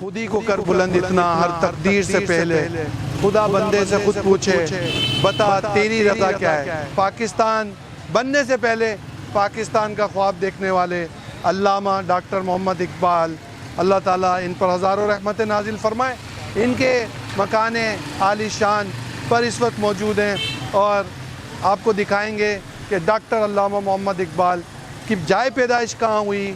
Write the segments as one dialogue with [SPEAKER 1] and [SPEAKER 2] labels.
[SPEAKER 1] خودی کو کر بلند اتنا ہر تقدیر سے پہلے، خدا بندے سے خود پوچھے بتا تیری رضا کیا ہے۔ پاکستان بننے سے پہلے پاکستان کا خواب دیکھنے والے علامہ ڈاکٹر محمد اقبال، اللہ تعالیٰ ان پر ہزاروں رحمت نازل فرمائے، ان کے مکان عالی شان پر اس وقت موجود ہیں اور آپ کو دکھائیں گے کہ ڈاکٹر علامہ محمد اقبال کی جائے پیدائش کہاں ہوئی،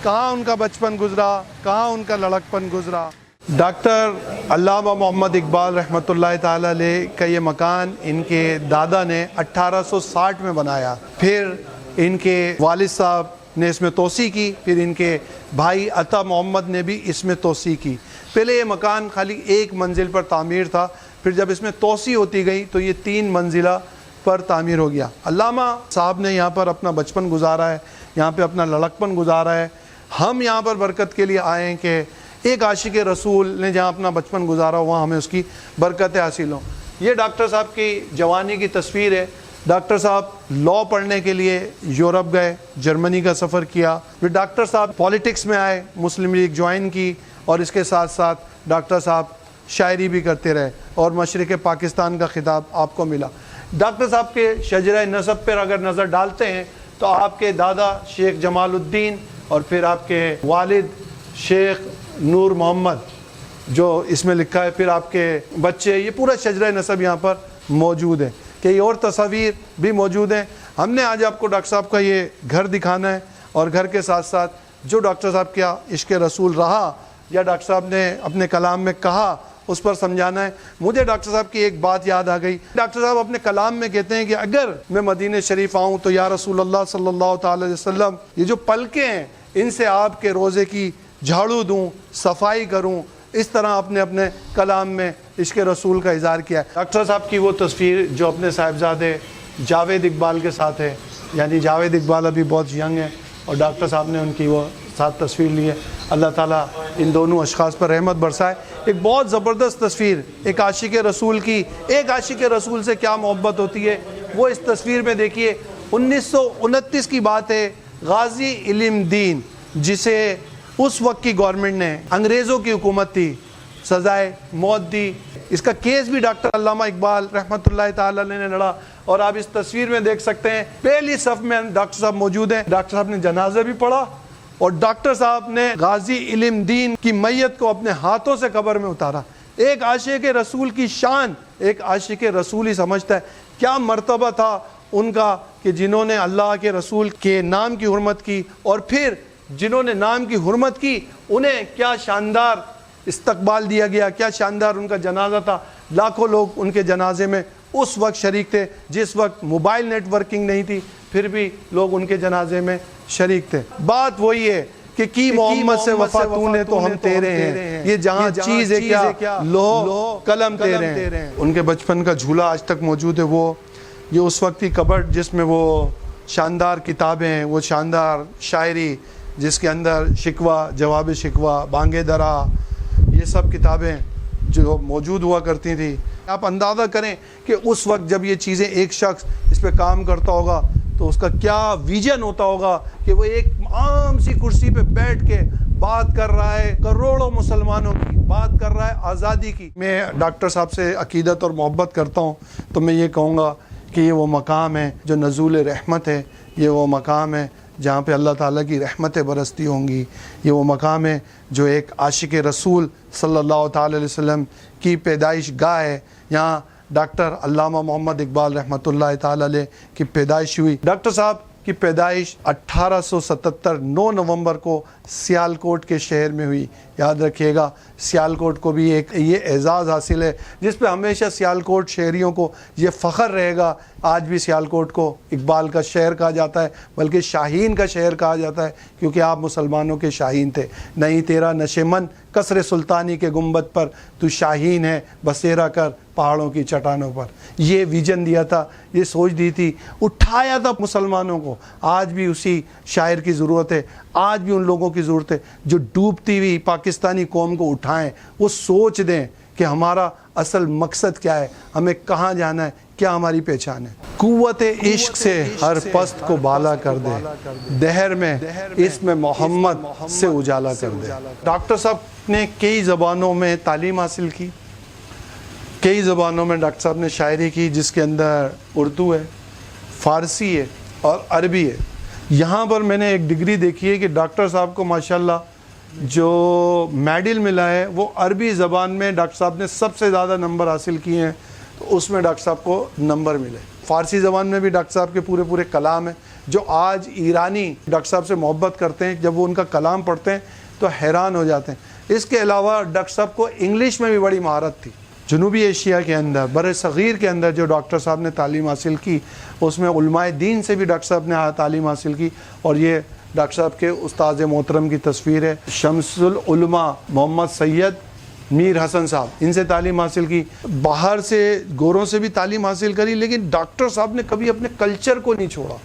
[SPEAKER 1] کہاں ان کا بچپن گزرا، کہاں ان کا لڑکپن گزرا۔ ڈاکٹر علامہ محمد اقبال رحمۃ اللہ تعالیٰ علیہ کا یہ مکان ان کے دادا نے 1860 میں بنایا، پھر ان کے والد صاحب نے اس میں توسیع کی، پھر ان کے بھائی عطا محمد نے بھی اس میں توسیع کی۔ پہلے یہ مکان خالی ایک منزل پر تعمیر تھا، پھر جب اس میں توسیع ہوتی گئی تو یہ 3 منزلہ پر تعمیر ہو گیا۔ علامہ صاحب نے یہاں پر اپنا بچپن گزارا ہے، یہاں پہ اپنا لڑکپن گزارا ہے۔ ہم یہاں پر برکت کے لیے آئے ہیں کہ ایک عاشق رسول نے جہاں اپنا بچپن گزارا وہاں ہمیں اس کی برکتیں حاصل ہوں۔ یہ ڈاکٹر صاحب کی جوانی کی تصویر ہے۔ ڈاکٹر صاحب لاء پڑھنے کے لیے یورپ گئے، جرمنی کا سفر کیا، پھر ڈاکٹر صاحب پالیٹکس میں آئے، مسلم لیگ جوائن کی، اور اس کے ساتھ ساتھ ڈاکٹر صاحب شاعری بھی کرتے رہے اور مشرق پاکستان کا خطاب آپ کو ملا۔ ڈاکٹر صاحب کے شجرہ نسب پر اگر نظر ڈالتے ہیں تو آپ کے دادا شیخ جمال الدین اور پھر آپ کے والد شیخ نور محمد جو اس میں لکھا ہے، پھر آپ کے بچے، یہ پورا شجرہ نسب یہاں پر موجود ہے۔ کئی اور تصاویر بھی موجود ہیں۔ ہم نے آج آپ کو ڈاکٹر صاحب کا یہ گھر دکھانا ہے اور گھر کے ساتھ ساتھ جو ڈاکٹر صاحب کا عشق رسول رہا یا ڈاکٹر صاحب نے اپنے کلام میں کہا اس پر سمجھانا ہے۔ مجھے ڈاکٹر صاحب کی ایک بات یاد آ گئی۔ ڈاکٹر صاحب اپنے کلام میں کہتے ہیں کہ اگر میں مدینہ شریف آؤں تو یا رسول اللہ صلی اللہ تعالی علیہ وسلم، یہ جو پلکیں ہیں ان سے آپ کے روزے کی جھاڑو دوں، صفائی کروں۔ اس طرح اپنے کلام میں عشق رسول کا اظہار کیا ہے۔ ڈاکٹر صاحب کی وہ تصویر جو اپنے صاحبزادے جاوید اقبال کے ساتھ ہے، یعنی جاوید اقبال ابھی بہت ینگ ہے اور ڈاکٹر صاحب نے ان کی وہ ساتھ تصویر لی ہے۔ اللہ تعالیٰ ان دونوں اشخاص پر رحمت برسائے۔ ایک بہت زبردست تصویر ایک عاشق رسول کی، ایک عاشق رسول سے کیا محبت ہوتی ہے وہ اس تصویر میں دیکھیے۔ 1929 کی بات ہے، غازی علم دین جسے اس وقت کی گورنمنٹ نے، انگریزوں کی حکومت تھی، سزائے موت دی۔ اس کا کیس بھی ڈاکٹر علامہ اقبال رحمۃ اللہ تعالی علیہ نے لڑا اور آپ اس تصویر میں دیکھ سکتے ہیں پہلی صف میں ڈاکٹر صاحب موجود ہیں۔ ڈاکٹر صاحب نے جنازہ بھی پڑھا اور ڈاکٹر صاحب نے غازی علم دین کی میت کو اپنے ہاتھوں سے قبر میں اتارا۔ ایک عاشق رسول کی شان ایک عاشق رسول ہی سمجھتا ہے۔ کیا مرتبہ تھا ان کا کہ جنہوں نے اللہ کے رسول کے نام کی حرمت کی، اور پھر جنہوں نے نام کی حرمت کی انہیں کیا شاندار استقبال دیا گیا، کیا شاندار ان کا جنازہ تھا۔ لاکھوں لوگ ان کے جنازے میں اس وقت شریک تھے جس وقت موبائل نیٹ ورکنگ نہیں تھی، پھر بھی لوگ ان کے جنازے میں شریک تھے۔ بات وہی ہے کہ کی محمد سے وفا تو نے تو ہم تیرے ہیں، یہ جہاں چیز ہے کیا لوح قلم تیرے ہیں۔ ان کے بچپن کا جھولا آج تک موجود ہے۔ وہ یہ اس وقت کی کبڈ جس میں وہ شاندار کتابیں ہیں، وہ شاندار شاعری جس کے اندر شکوہ جواب شکوہ، بانگے درا، یہ سب کتابیں جو موجود ہوا کرتی تھی۔ آپ اندازہ کریں کہ اس وقت جب یہ چیزیں ایک شخص اس پہ کام کرتا ہوگا تو اس کا کیا ویژن ہوتا ہوگا کہ وہ ایک عام سی کرسی پہ بیٹھ کے بات کر رہا ہے کروڑوں مسلمانوں کی، بات کر رہا ہے آزادی کی۔ میں ڈاکٹر صاحب سے عقیدت اور محبت کرتا ہوں تو میں یہ کہوں گا کہ یہ وہ مقام ہے جو نزول رحمت ہے، یہ وہ مقام ہے جہاں پہ اللہ تعالیٰ کی رحمتیں برستی ہوں گی، یہ وہ مقام ہے جو ایک عاشق رسول صلی اللہ تعالی علیہ وسلم کی پیدائش گاہ ہے۔ یہاں ڈاکٹر علامہ محمد اقبال رحمۃ اللہ تعالی علیہ کی پیدائش ہوئی۔ ڈاکٹر صاحب کی پیدائش 1877 9 نومبر کو سیالکوٹ کے شہر میں ہوئی۔ یاد رکھیے گا سیالکوٹ کو بھی ایک یہ اعزاز حاصل ہے جس پہ ہمیشہ سیالکوٹ شہریوں کو یہ فخر رہے گا۔ آج بھی سیالکوٹ کو اقبال کا شہر کہا جاتا ہے، بلکہ شاہین کا شہر کہا جاتا ہے، کیونکہ آپ مسلمانوں کے شاہین تھے۔ نہیں تیرا نشے من قصر سلطانی کے گنبد پر، تو شاہین ہے بسیرا کر پہاڑوں کی چٹانوں پر۔ یہ ویژن دیا تھا، یہ سوچ دی تھی، اٹھایا تھا مسلمانوں کو۔ آج بھی اسی شاعر کی ضرورت ہے، آج بھی ان لوگوں کی ضرورت ہے جو ڈوبتی ہوئی پاکستانی قوم کو اٹھائیں، وہ سوچ دیں کہ ہمارا اصل مقصد کیا ہے، ہمیں کہاں جانا ہے، کیا ہماری پہچان ہے؟ قوت عشق سے ہر پست کو بالا کر دے، دہر میں اس میں محمد سے اجالا کر دے۔ ڈاکٹر صاحب نے کئی زبانوں میں تعلیم حاصل کی، کئی زبانوں میں ڈاکٹر صاحب نے شاعری کی، جس کے اندر اردو ہے، فارسی ہے اور عربی ہے۔ یہاں پر میں نے ایک ڈگری دیکھی ہے کہ ڈاکٹر صاحب کو ماشاءاللہ جو میڈل ملا ہے وہ عربی زبان میں ڈاکٹر صاحب نے سب سے زیادہ نمبر حاصل کیے ہیں، تو اس میں ڈاکٹر صاحب کو نمبر ملے۔ فارسی زبان میں بھی ڈاکٹر صاحب کے پورے کلام ہیں، جو آج ایرانی ڈاکٹر صاحب سے محبت کرتے ہیں، جب وہ ان کا کلام پڑھتے ہیں تو حیران ہو جاتے ہیں۔ اس کے علاوہ ڈاکٹر صاحب کو انگلش میں بھی بڑی مہارت تھی۔ جنوبی ایشیا کے اندر، بر صغیر کے اندر جو ڈاکٹر صاحب نے تعلیم حاصل کی، اس میں علماء دین سے بھی ڈاکٹر صاحب نے تعلیم حاصل کی، اور یہ ڈاکٹر صاحب کے استاد محترم کی تصویر ہے، شمس العلماء محمد سید میر حسن صاحب، ان سے تعلیم حاصل کی۔ باہر سے گوروں سے بھی تعلیم حاصل کری، لیکن ڈاکٹر صاحب نے کبھی اپنے کلچر کو نہیں چھوڑا۔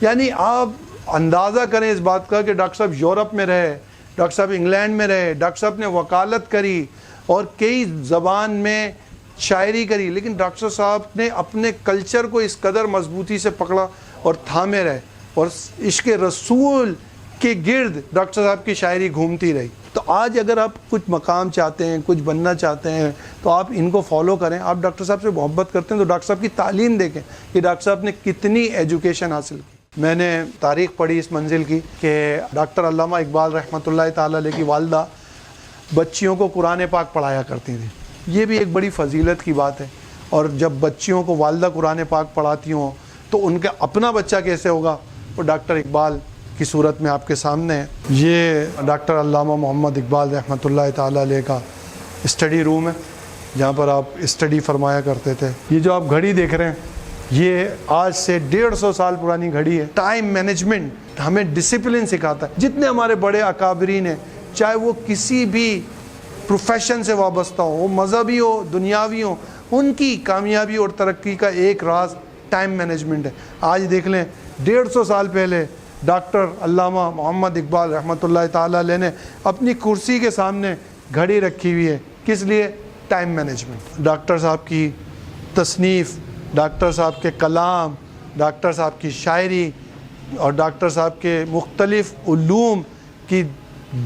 [SPEAKER 1] یعنی آپ اندازہ کریں اس بات کا کہ ڈاکٹر صاحب یورپ میں رہے، ڈاکٹر صاحب انگلینڈ میں رہے، ڈاکٹر صاحب نے وکالت کری اور کئی زبان میں شاعری کری، لیکن ڈاکٹر صاحب نے اپنے کلچر کو اس قدر مضبوطی سے پکڑا اور تھامے رہے، اور عشق رسول کے گرد ڈاکٹر صاحب کی شاعری گھومتی رہی۔ تو آج اگر آپ کچھ مقام چاہتے ہیں، کچھ بننا چاہتے ہیں، تو آپ ان کو فالو کریں۔ آپ ڈاکٹر صاحب سے محبت کرتے ہیں تو ڈاکٹر صاحب کی تعلیم دیکھیں کہ ڈاکٹر صاحب نے کتنی ایجوکیشن حاصل کی۔ میں نے تاریخ پڑھی اس منزل کی کہ ڈاکٹر علامہ اقبال رحمۃ اللہ تعالی علیہ کی والدہ بچیوں کو قرآن پاک پڑھایا کرتی تھیں۔ یہ بھی ایک بڑی فضیلت کی بات ہے، اور جب بچیوں کو والدہ قرآن پاک پڑھاتی ہوں تو ان کا اپنا بچہ کیسے ہوگا، وہ ڈاکٹر اقبال کی صورت میں آپ کے سامنے ہے۔ یہ ڈاکٹر علامہ محمد اقبال رحمۃ اللہ تعالی علیہ کا اسٹڈی روم ہے، جہاں پر آپ اسٹڈی فرمایا کرتے تھے۔ یہ جو آپ گھڑی دیکھ رہے ہیں، یہ آج سے 150 سال پرانی گھڑی ہے۔ ٹائم مینجمنٹ ہمیں ڈسپلن سکھاتا ہے۔ جتنے ہمارے بڑے اکابرین ہیں، چاہے وہ کسی بھی پروفیشن سے وابستہ ہو، وہ مذہبی ہو، دنیاوی ہو، ان کی کامیابی اور ترقی کا ایک راز ٹائم مینجمنٹ ہے۔ آج دیکھ لیں 150 سال پہلے ڈاکٹر علامہ محمد اقبال رحمۃ اللہ تعالی علیہ نے اپنی کرسی کے سامنے گھڑی رکھی ہوئی ہے، کس لیے؟ Time management. ڈاکٹر صاحب کی تصنیف، ڈاکٹر صاحب کے کلام، ڈاکٹر صاحب کی شاعری اور ڈاکٹر صاحب کے مختلف علوم کی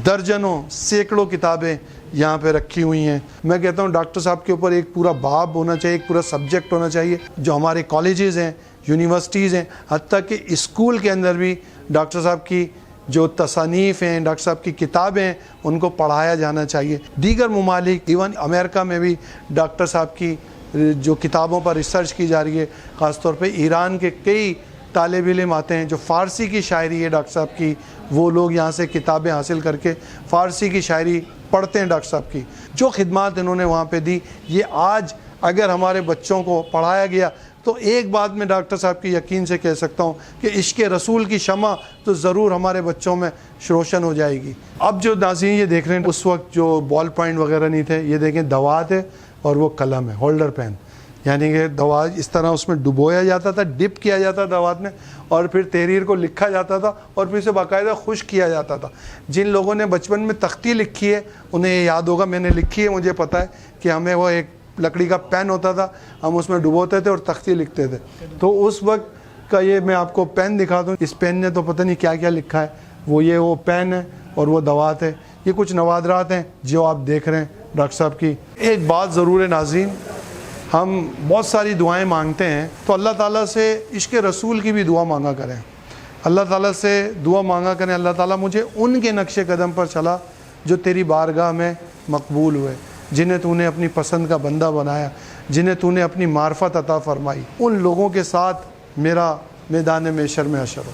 [SPEAKER 1] درجنوں سینکڑوں کتابیں یہاں پہ رکھی ہوئی ہیں۔ میں کہتا ہوں ڈاکٹر صاحب کے اوپر ایک پورا باب ہونا چاہیے، ایک پورا سبجیکٹ ہونا چاہیے۔ جو ہمارے کالجز ہیں، یونیورسٹیز ہیں، حتیٰ کہ اسکول کے اندر بھی ڈاکٹر صاحب کی جو تصانیف ہیں، ڈاکٹر صاحب کی کتابیں ہیں، ان کو پڑھایا جانا چاہیے۔ دیگر ممالک، ایون امریکہ میں بھی ڈاکٹر صاحب کی جو کتابوں پر ریسرچ کی جا رہی ہے، خاص طور پہ ایران کے کئی طالب علم آتے ہیں جو فارسی کی شاعری ہے ڈاکٹر صاحب کی، وہ لوگ یہاں سے کتابیں حاصل کر کے فارسی کی شاعری پڑھتے ہیں ڈاکٹر صاحب کی۔ جو خدمات انہوں نے وہاں پہ دی، یہ آج اگر ہمارے بچوں کو پڑھایا گیا تو ایک بات میں ڈاکٹر صاحب کی یقین سے کہہ سکتا ہوں کہ عشق رسول کی شمع تو ضرور ہمارے بچوں میں روشن ہو جائے گی۔ اب جو ناظرین یہ دیکھ رہے ہیں، اس وقت جو بال پوائنٹ وغیرہ نہیں تھے، یہ دیکھیں دوات ہے اور وہ قلم ہے، ہولڈر پین، یعنی کہ دوات اس طرح اس میں ڈبویا جاتا تھا، ڈپ کیا جاتا تھا دوات میں، اور پھر تحریر کو لکھا جاتا تھا اور پھر اسے باقاعدہ خشک کیا جاتا تھا۔ جن لوگوں نے بچپن میں تختی لکھی ہے انہیں یہ یاد ہوگا، میں نے لکھی ہے، مجھے پتہ ہے کہ ہمیں وہ ایک لکڑی کا پین ہوتا تھا، ہم اس میں ڈبوتے تھے اور تختی لکھتے تھے۔ تو اس وقت کا یہ میں آپ کو پین دکھا دوں، اس پین نے تو پتہ نہیں کیا کیا لکھا ہے، وہ پین ہے اور وہ دوات ہے۔ یہ کچھ نوادرات ہیں جو آپ دیکھ رہے ہیں ڈاکٹر صاحب کی۔ ایک بات ضرور ہے ناظرین، ہم بہت ساری دعائیں مانگتے ہیں تو اللہ تعالیٰ سے عشق رسول کی بھی دعا مانگا کریں، اللہ تعالیٰ سے دعا مانگا کریں، اللہ تعالیٰ مجھے ان کے نقش قدم پر چلا جو تیری بارگاہ میں مقبول ہوئے، جنہیں تو نے اپنی پسند کا بندہ بنایا، جنہیں تو نے اپنی معرفت عطا فرمائی، ان لوگوں کے ساتھ میرا میدان محشر میں حشر ہو۔